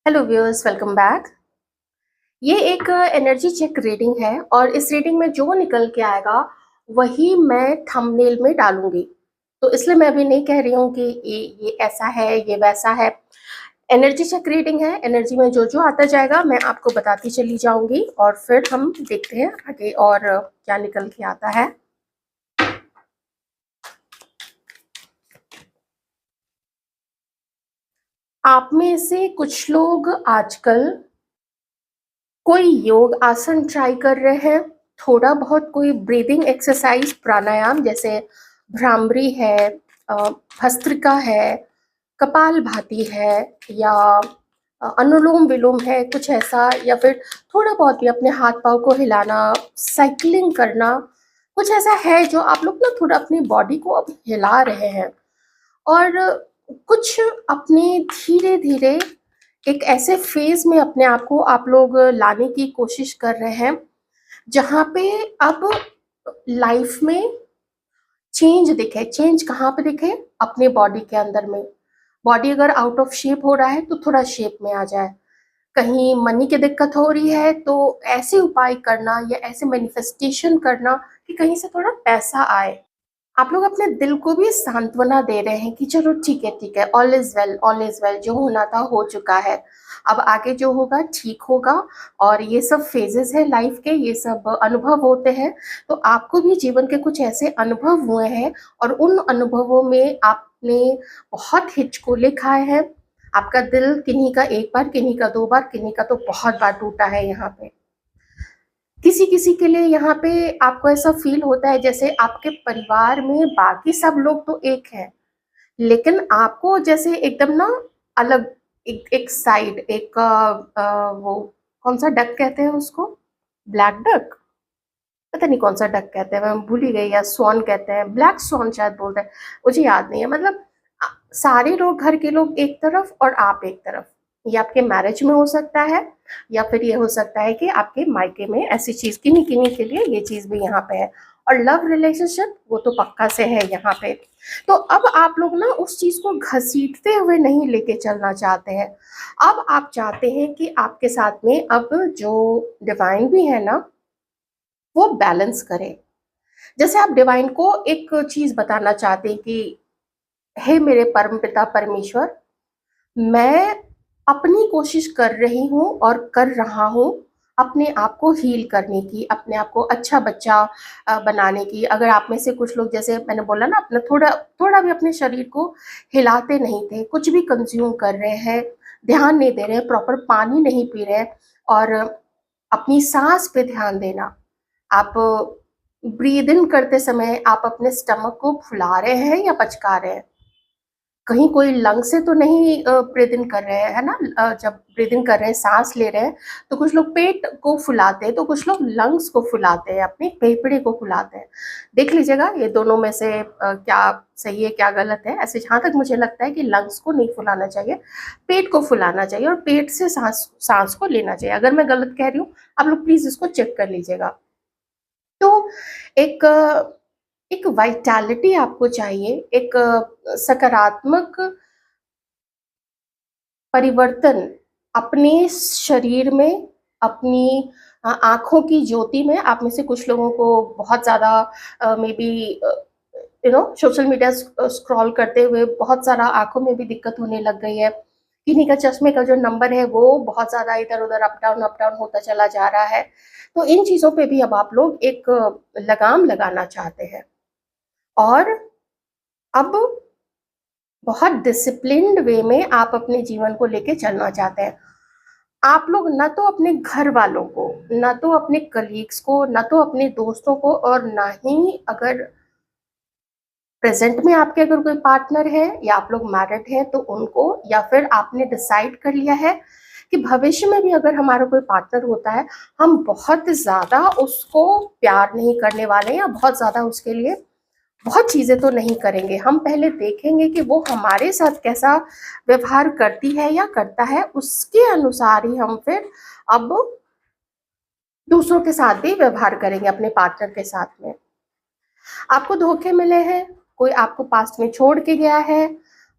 Hello viewers, welcome back. ये एक energy check reading है और इस रीडिंग में जो निकल के आएगा वही मैं थंबनेल में डालूंगी। तो इसलिए मैं अभी नहीं कह रही हूँ कि ये ऐसा है, ये वैसा है। एनर्जी चेक रीडिंग है, एनर्जी में जो जो आता जाएगा मैं आपको बताती चली जाऊंगी और फिर हम देखते हैं आगे और क्या निकल के आता है। आप में से कुछ लोग आजकल कोई योग आसन ट्राई कर रहे हैं, थोड़ा बहुत कोई ब्रीदिंग एक्सरसाइज प्राणायाम जैसे भ्रामरी है, भस्त्रिका है, कपालभाति है या अनुलोम विलोम है, कुछ ऐसा। या फिर थोड़ा बहुत भी अपने हाथ पाँव को हिलाना, साइकिलिंग करना, कुछ ऐसा है जो आप लोग ना थोड़ा अपनी बॉडी को अब हिला रहे हैं। और कुछ अपने धीरे धीरे एक ऐसे फेज में अपने आप को आप लोग लाने की कोशिश कर रहे हैं जहाँ पे अब लाइफ में चेंज दिखे। चेंज कहाँ पे दिखे? अपने बॉडी के अंदर में। बॉडी अगर आउट ऑफ शेप हो रहा है तो थोड़ा शेप में आ जाए। कहीं मनी की दिक्कत हो रही है तो ऐसे उपाय करना या ऐसे मैनिफेस्टेशन करना कि कहीं से थोड़ा पैसा आए। आप लोग अपने दिल को भी सांत्वना दे रहे हैं कि चलो ठीक है, all is well, all is well, जो होना था हो चुका है, अब आगे जो होगा ठीक होगा। और ये सब फेजेस है लाइफ के, ये सब अनुभव होते हैं। तो आपको भी जीवन के कुछ ऐसे अनुभव हुए हैं और उन अनुभवों में आपने बहुत हिचकोले खाए हैं। आपका दिल किन्हीं का एक बार, किन्हीं का दो बार, किन्हीं का तो बहुत बार टूटा है। यहाँ पे किसी किसी के लिए यहाँ पे आपको ऐसा फील होता है जैसे आपके परिवार में बाकी सब लोग तो एक हैं, लेकिन आपको जैसे एकदम ना अलग, एक साइड, एक वो कौन सा डक कहते हैं उसको, ब्लैक डक, पता नहीं कौन सा डक कहते हैं, मैं भूल ही गई। या स्वॉन कहते हैं, ब्लैक स्वॉन शायद बोलते हैं, मुझे याद नहीं है। मतलब सारे लोग, घर के लोग एक तरफ और आप एक तरफ। ये आपके मैरिज में हो सकता है या फिर ये हो सकता है कि आपके मायके में ऐसी चीज किन्हीं किन्हीं के लिए ये चीज भी यहाँ पे है। और लव रिलेशनशिप वो तो पक्का से है यहाँ पे। तो अब आप लोग ना उस चीज को घसीटते हुए नहीं लेके चलना चाहते हैं। अब आप चाहते हैं कि आपके साथ में अब जो डिवाइन भी है ना वो बैलेंस करे। जैसे आप डिवाइन को एक चीज बताना चाहते हैं कि हे मेरे परम पिता परमेश्वर, मैं अपनी कोशिश कर रही हूँ और कर रहा हूँ अपने आप को हील करने की, अपने आप को अच्छा बच्चा बनाने की। अगर आप में से कुछ लोग, जैसे मैंने बोला ना, अपना थोड़ा थोड़ा भी अपने शरीर को हिलाते नहीं थे, कुछ भी कंज्यूम कर रहे हैं, ध्यान नहीं दे रहे हैं, प्रॉपर पानी नहीं पी रहे हैं, और अपनी सांस पे ध्यान देना। आप ब्रीद इन करते समय आप अपने स्टमक को फुला रहे हैं या पचका रहे हैं? कहीं कोई लंग से तो नहीं ब्रीद इन कर रहे हैं, है ना? जब ब्रीद इन कर रहे हैं, सांस ले रहे हैं, तो कुछ लोग पेट को फुलाते हैं, तो कुछ लोग लंग्स को फुलाते हैं, अपने फेफड़े को फुलाते हैं। देख लीजिएगा ये दोनों में से क्या सही है क्या गलत है। ऐसे जहाँ तक मुझे लगता है कि लंग्स को नहीं फुलाना चाहिए, पेट को फुलाना चाहिए और पेट से सांस सांस को लेना चाहिए। अगर मैं गलत कह रही हूँ, आप लोग प्लीज इसको चेक कर लीजिएगा। तो एक एक वाइटैलिटी आपको चाहिए, एक सकारात्मक परिवर्तन अपने शरीर में, अपनी आँखों की ज्योति में। आप में से कुछ लोगों को बहुत ज़्यादा may be social media scroll करते हुए बहुत सारा आँखों में भी दिक्कत होने लग गई है। किन्हीं का चश्मे का जो नंबर है वो बहुत ज़्यादा इधर-उधर अप डाउन होता चला जा रहा है। तो इन चीज़ों पे भी अब आप लोग एक लगाम लगाना चाहते हैं और अब बहुत डिसिप्लिन्ड वे में आप अपने जीवन को लेके चलना चाहते हैं। आप लोग ना तो अपने घर वालों को, ना तो अपने कलीग्स को, ना तो अपने दोस्तों को, और ना ही अगर प्रेजेंट में आपके अगर कोई पार्टनर है या आप लोग मैरिड हैं तो उनको, या फिर आपने डिसाइड कर लिया है कि भविष्य में भी अगर हमारा कोई पार्टनर होता है, हम बहुत ज़्यादा उसको प्यार नहीं करने वाले या बहुत ज़्यादा उसके लिए बहुत चीज़ें तो नहीं करेंगे। हम पहले देखेंगे कि वो हमारे साथ कैसा व्यवहार करती है या करता है, उसके अनुसार ही हम फिर अब दूसरों के साथ भी व्यवहार करेंगे, अपने पार्टनर के साथ में। आपको धोखे मिले हैं, कोई आपको पास्ट में छोड़ के गया है,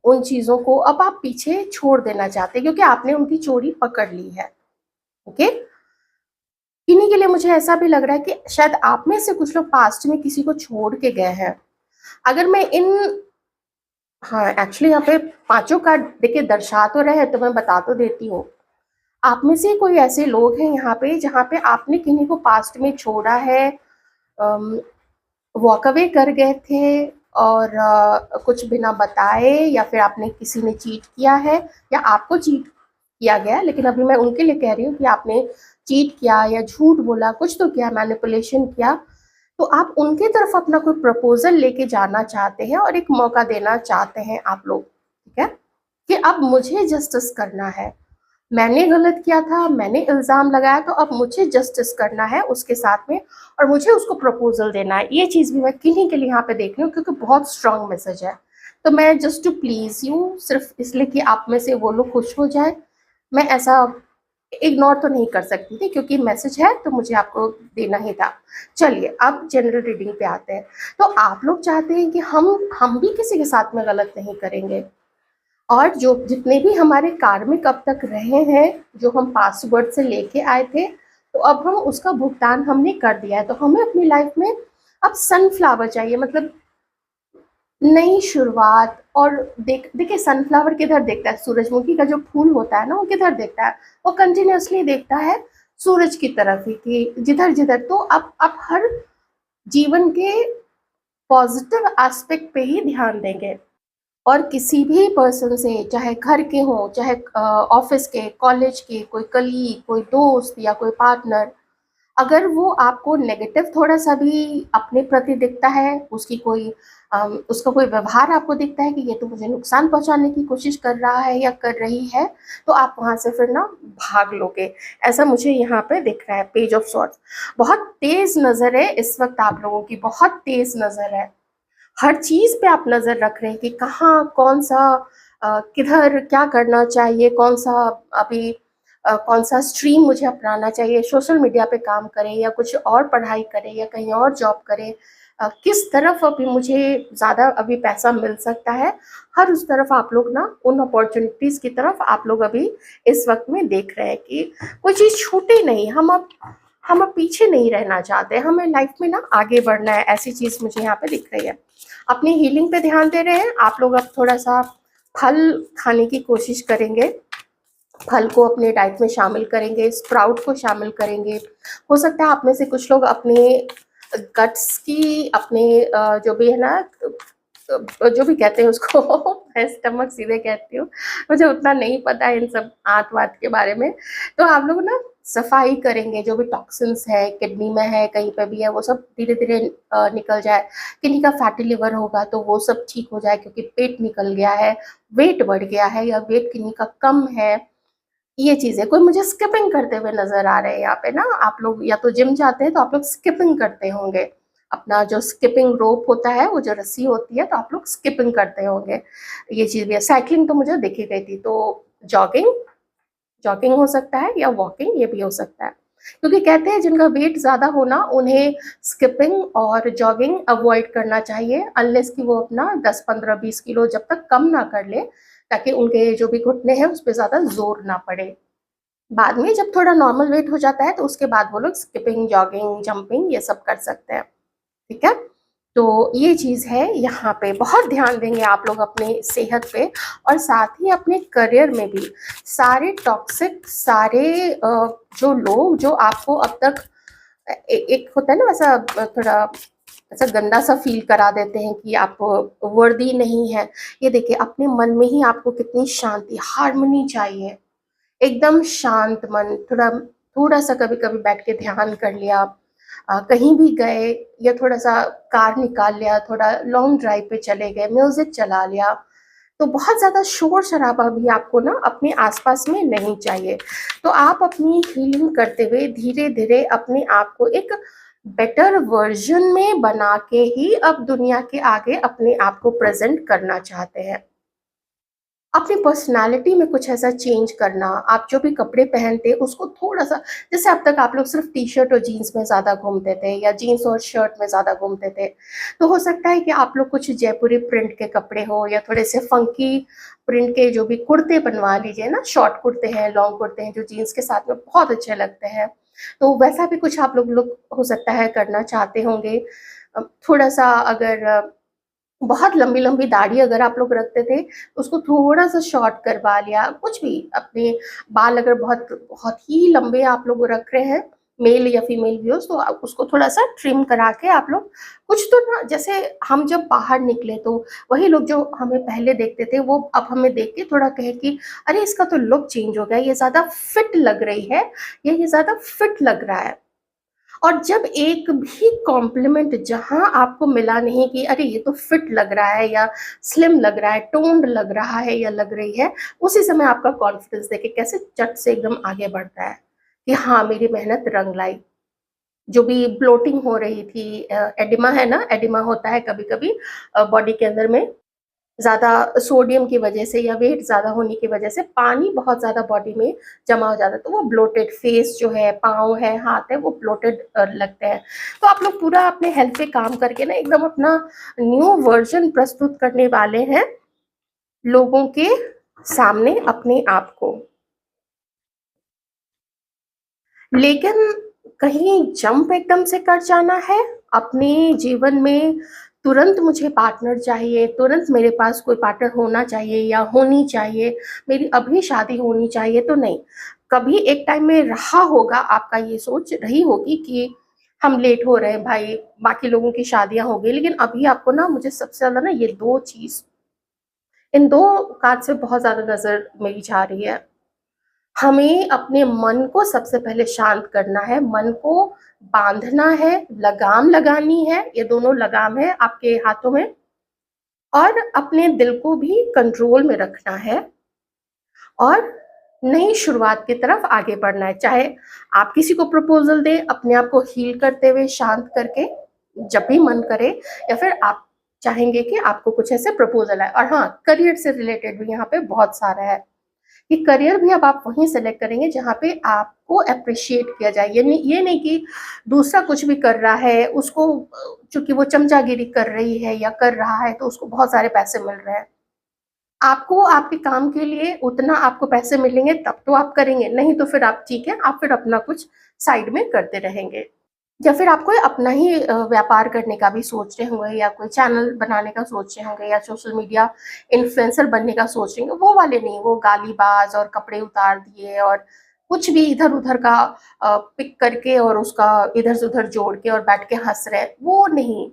उन चीज़ों को अब आप पीछे छोड़ देना चाहते हैं क्योंकि आपने उनकी चोरी पकड़ ली है। ओके? इन्हीं के लिए मुझे ऐसा भी लग रहा है कि शायद आप में से कुछ लोग पास्ट में किसी को छोड़ के गए हैं। अगर मैं इन हाँ, एक्चुअली यहाँ पे पाँचों कार्ड देखिए दर्शा तो रहे हैं, तो मैं बता तो देती हूँ। आप में से कोई ऐसे लोग हैं यहाँ पे जहाँ पे आपने किन्हीं को पास्ट में छोड़ा है, वॉक अवे कर गए थे और कुछ बिना बताए, या फिर आपने किसी ने चीट किया है या आपको चीट किया गया। लेकिन अभी मैं उनके लिए कह रही हूँ कि आपने चीट किया या झूठ बोला, कुछ तो किया, मैनिपुलेशन किया, तो आप उनके तरफ अपना कोई प्रपोजल लेके जाना चाहते हैं और एक मौका देना चाहते हैं आप लोग, ठीक है, कि अब मुझे जस्टिस करना है, मैंने गलत किया था, मैंने इल्ज़ाम लगाया, तो अब मुझे जस्टिस करना है उसके साथ में और मुझे उसको प्रपोजल देना है। ये चीज़ भी मैं किन्हीं के लिए यहाँ पे देख रही हूँ क्योंकि बहुत स्ट्रांग मैसेज है। तो मैं जस्ट टू प्लीज़ यू, सिर्फ इसलिए कि आप में से वो लोग खुश हो जाए, मैं ऐसा इग्नोर तो नहीं कर सकती थी क्योंकि मैसेज है तो मुझे आपको देना ही था। चलिए अब जनरल रीडिंग पे आते हैं। तो आप लोग चाहते हैं कि हम भी किसी के साथ में गलत नहीं करेंगे, और जो जितने भी हमारे कार्मिक अब तक रहे हैं, जो हम पास्ट बर्थ से लेके आए थे, तो अब हम उसका भुगतान हमने कर दिया है। तो हमें अपनी लाइफ में अब सनफ्लावर चाहिए, मतलब नई शुरुआत। और देखिए सनफ्लावर किधर देखता है, सूरजमुखी का जो फूल होता है ना, वो किधर देखता है, वो कंटिन्यूअसली देखता है सूरज की तरफ ही, कि जिधर जिधर। तो अब हर जीवन के पॉजिटिव एस्पेक्ट पे ही ध्यान देंगे, और किसी भी पर्सन से, चाहे घर के हों, चाहे ऑफिस के, कॉलेज के, कोई कलीग, कोई दोस्त या कोई पार्टनर, अगर वो आपको नेगेटिव थोड़ा सा भी अपने प्रति दिखता है, उसका कोई व्यवहार आपको दिखता है कि ये तो मुझे नुकसान पहुंचाने की कोशिश कर रहा है या कर रही है, तो आप वहां से फिर ना भाग लोगे। ऐसा मुझे यहाँ पे दिख रहा है। पेज ऑफ सॉर्ड्स, बहुत तेज नजर है इस वक्त आप लोगों की, बहुत तेज नजर है। हर चीज़ पे आप नज़र रख रहे हैं कि कहाँ कौन सा किधर क्या करना चाहिए, कौन सा अभी कौन सा स्ट्रीम मुझे अपनाना चाहिए, सोशल मीडिया पे काम करें या कुछ और पढ़ाई करें या कहीं और जॉब करें, किस तरफ अभी मुझे ज़्यादा अभी पैसा मिल सकता है। हर उस तरफ आप लोग ना, उन अपॉर्चुनिटीज़ की तरफ आप लोग अभी इस वक्त में देख रहे हैं कि कोई चीज़ छूटे नहीं। हम अब पीछे नहीं रहना चाहते, हमें लाइफ में ना आगे बढ़ना है, ऐसी चीज़ मुझे यहाँ पे दिख रही है। अपनी हीलिंग पे ध्यान दे रहे हैं आप लोग। अब थोड़ा सा फल खाने की कोशिश करेंगे, फल को अपने डाइट में शामिल करेंगे, स्प्राउट को शामिल करेंगे। हो सकता है आप में से कुछ लोग अपने गट्स की, अपने जो भी है ना, जो भी कहते हैं उसको मैं स्टमक सीधे कहती हूँ, मुझे उतना नहीं पता है इन सब आंत वात के बारे में। तो आप लोग ना सफाई करेंगे, जो भी टॉक्सिन्स है किडनी में है, कहीं पे भी है, वो सब धीरे धीरे निकल जाए। किन्हीं का फैटी लिवर होगा तो वो सब ठीक हो जाए क्योंकि पेट निकल गया है, वेट बढ़ गया है, या वेट किन्हीं का कम है। ये चीज़ें, कोई मुझे स्किपिंग करते हुए नज़र आ रहे हैं यहाँ पे ना। आप लोग या तो जिम जाते हैं तो आप लोग स्किपिंग करते होंगे, अपना जो स्किपिंग रोप होता है, वो जो रस्सी होती है, तो आप लोग स्किपिंग करते होंगे। ये चीज़ भी है। साइक्लिंग तो मुझे देखी गई थी, तो जॉगिंग जॉगिंग हो सकता है या वॉकिंग, ये भी हो सकता है। क्योंकि कहते हैं जिनका वेट ज़्यादा होना, उन्हें स्किपिंग और जॉगिंग अवॉइड करना चाहिए, अनलेस कि वो अपना 10, 15, 20 किलो जब तक कम ना कर ले, ताकि उनके जो भी घुटने हैं उस पे ज़्यादा जोर ना पड़े। बाद में जब थोड़ा नॉर्मल वेट हो जाता है तो उसके बाद वो लोग स्किपिंग, जॉगिंग, जंपिंग ये सब कर सकते हैं, ठीक है। तो ये चीज़ है, यहाँ पे बहुत ध्यान देंगे आप लोग अपने सेहत पे, और साथ ही अपने करियर में भी। सारे टॉक्सिक, सारे जो लोग जो आपको अब तक एक होता है ना वैसा, थोड़ा ऐसा गंदा सा फील करा देते हैं कि आप वर्दी नहीं है। ये देखिए अपने मन में ही आपको कितनी शांति, हार्मनी चाहिए, एकदम शांत मन। थोड़ा थोड़ा सा कभी कभी बैठ के ध्यान कर लिया, कहीं भी गए या थोड़ा सा कार निकाल लिया, थोड़ा लॉन्ग ड्राइव पे चले गए, म्यूजिक चला लिया, तो बहुत ज़्यादा शोर शराबा भी आपको ना अपने आसपास में नहीं चाहिए। तो आप अपनी हीलिंग करते हुए धीरे धीरे अपने आप को एक बेटर वर्जन में बना के ही अब दुनिया के आगे अपने आप को प्रेजेंट करना चाहते हैं। अपनी पर्सनैलिटी में कुछ ऐसा चेंज करना, आप जो भी कपड़े पहनते उसको थोड़ा-सा, जैसे अब तक आप लोग सिर्फ़ टी-शर्ट और जीन्स में ज़्यादा घूमते थे या जीन्स और शर्ट में ज़्यादा घूमते थे, तो हो सकता है कि आप लोग कुछ जयपुरी प्रिंट के कपड़े हो या थोड़े से फ़ंकी प्रिंट के जो भी कुर्ते बनवा लीजिए ना, शॉर्ट कुर्ते हैं, लॉन्ग कुर्ते हैं जो जीन्स के साथ में बहुत अच्छे लगते हैं। तो वैसा भी कुछ आप लोग हो सकता है करना चाहते होंगे। थोड़ा-सा अगर बहुत लंबी-लंबी दाढ़ी अगर आप लोग रखते थे, उसको थोड़ा-सा शॉर्ट करवा लिया, कुछ भी अपने बाल अगर बहुत बहुत ही लंबे आप लोग रख रहे हैं, मेल या फीमेल व्यूअर्स, तो आप उसको थोड़ा-सा ट्रिम करा के आप लोग कुछ तो ना, जैसे हम जब बाहर निकले तो वही लोग जो हमें पहले देखते थे, वो अब हमें देख के थोड़ा कहे कि अरे! इसका तो लुक चेंज हो गया, ये ज़्यादा फिट लग रही है या ये ज़्यादा फिट लग रहा है। और जब एक भी कॉम्प्लीमेंट जहाँ आपको मिला नहीं कि अरे ये तो फिट लग रहा है या स्लिम लग रहा है, टोन्ड लग रहा है या लग रही है, उसी समय आपका कॉन्फिडेंस देखे कैसे चट से एकदम आगे बढ़ता है कि हाँ, मेरी मेहनत रंग लाई। जो भी ब्लोटिंग हो रही थी, एडिमा है ना, एडिमा होता है कभी-कभी बॉडी के अंदर में, ज़्यादा सोडियम की वजह से या वेट ज़्यादा होने की वजह से पानी बहुत ज़्यादा बॉडी में जमा हो जाता है, तो वो ब्लोटेड फेस जो है, पाँव है, हाथ है, वो ब्लोटेड लगते हैं। तो आप लोग पूरा अपने हेल्थ पे काम करके ना एकदम अपना न्यू वर्ज़न प्रस्तुत करने वाले हैं लोगों के सामने अपने आप को। लेकिन कहीं जंप एकदम से कर जाना है, अपने जीवन में तुरंत मुझे पार्टनर चाहिए, तुरंत मेरे पास कोई पार्टनर होना चाहिए या होनी चाहिए, मेरी अभी शादी होनी चाहिए, तो नहीं। कभी एक टाइम में रहा होगा आपका ये सोच रही होगी कि हम लेट हो रहे हैं भाई, बाकी लोगों की शादियाँ हो गई, लेकिन अभी आपको ना, मुझे सबसे ज़्यादा ना ये 2 चीज़, इन 2 बात से बहुत ज़्यादा नज़र मेरी जा रही है। हमें अपने मन को सबसे पहले शांत करना है, मन को बाँधना है, लगाम लगानी है, ये दोनों लगाम है आपके हाथों में, और अपने दिल को भी कंट्रोल में रखना है और नई शुरुआत की तरफ आगे बढ़ना है। चाहे आप किसी को प्रपोज़ल दें, अपने आप को हील करते हुए, शांत करके, जब भी मन करे, या फिर आप चाहेंगे कि आपको कुछ ऐसे प्रपोज़ल आए। और हाँ, करियर से रिलेटेड भी यहाँ पे बहुत सारा है। कि करियर भी अब आप वहीं सेलेक्ट करेंगे जहाँ पे आपको एप्रिशिएट किया जाए। ये नहीं कि दूसरा कुछ भी कर रहा है, उसको चूँकि वो चमचागिरी कर रही है या कर रहा है तो उसको बहुत सारे पैसे मिल रहे हैं। आपको आपके काम के लिए उतना आपको पैसे मिलेंगे तब तो आप करेंगे, नहीं तो फिर आप ठीक है, आप फिर अपना कुछ साइड में करते रहेंगे। या फिर आप कोई अपना ही व्यापार करने का भी सोच रहे होंगे या कोई चैनल बनाने का सोच रहे होंगे या सोशल मीडिया इन्फ्लुएंसर बनने का सोच रहे होंगे, वो वाले नहीं, वो गालीबाज़ और कपड़े उतार दिए और कुछ भी इधर-उधर का पिक करके और उसका इधर से उधर जोड़ के और बैठ के हँस रहे हैं, वो नहीं।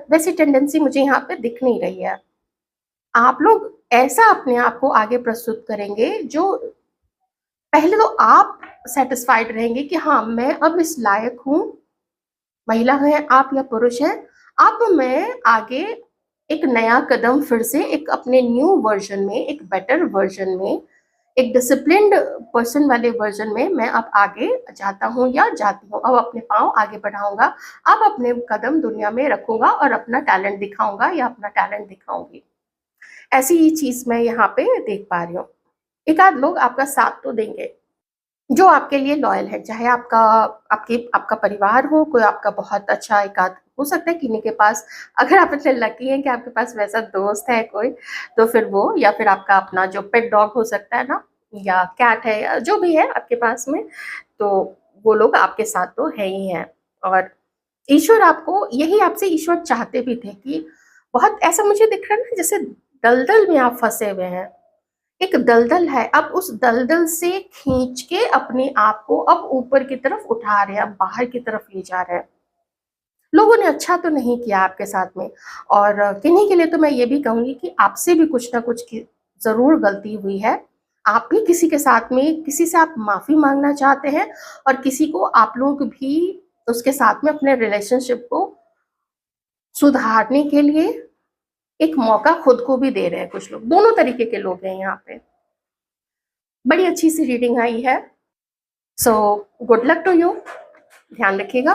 वैसी टेंडेंसी मुझे यहाँ पे दिख नहीं रही है। आप लोग ऐसा अपने आप को आगे प्रस्तुत करेंगे जो पहले तो आप सैटिस्फाइड रहेंगे कि हाँ, मैं अब इस लायक हूँ, महिला हैं आप या पुरुष हैं, अब मैं आगे एक नया कदम फिर से एक अपने न्यू वर्ज़न में, एक बेटर वर्ज़न में, एक डिसिप्लिन्ड पर्सन वाले वर्ज़न में मैं अब आगे जाता हूँ या जाती हूँ। अब अपने पाँव आगे बढ़ाऊँगा, अब अपने कदम दुनिया में रखूँगा और अपना टैलेंट दिखाऊँगा या अपना टैलेंट दिखाऊँगी। ऐसी ही चीज़ मैं यहाँ पे देख पा रही हूँ। एक आध लोग आपका साथ तो देंगे। जो आपके लिए लॉयल है, चाहे आपका परिवार हो, कोई आपका बहुत अच्छा एक-आध हो सकता है किन्हीं के पास, अगर आप इतने लकी हैं कि आपके पास वैसा दोस्त है कोई, तो फिर वो, या फिर आपका अपना जो पेट डॉग हो सकता है ना, या कैट है या जो भी है आपके पास में, तो वो लोग आपके साथ तो है ही हैं। और ईश्वर आपको यही आपसे ईश्वर चाहते भी थे कि बहुत ऐसा मुझे दिख रहा है ना, जैसे दलदल में आप फँसे हुए हैं। एक दलदल है, अब उस दलदल से खींच के अपने आप को अब ऊपर की तरफ उठा रहे हैं, अब बाहर की तरफ ले जा रहे हैं। लोगों ने अच्छा तो नहीं किया आपके साथ में, और किन्हीं के लिए तो मैं ये भी कहूँगी कि आपसे भी कुछ ना कुछ की ज़रूर गलती हुई है। आप भी किसी के साथ में, किसी से आप माफ़ी माँगना चाहते हैं, और किसी को आप लोग भी उसके साथ में अपने रिलेशनशिप को सुधारने के लिए एक मौका खुद को भी दे रहे हैं कुछ लोग। दोनों तरीके के लोग हैं यहाँ पे। बड़ी अच्छी सी रीडिंग आई है। So good luck to you. ध्यान रखिएगा।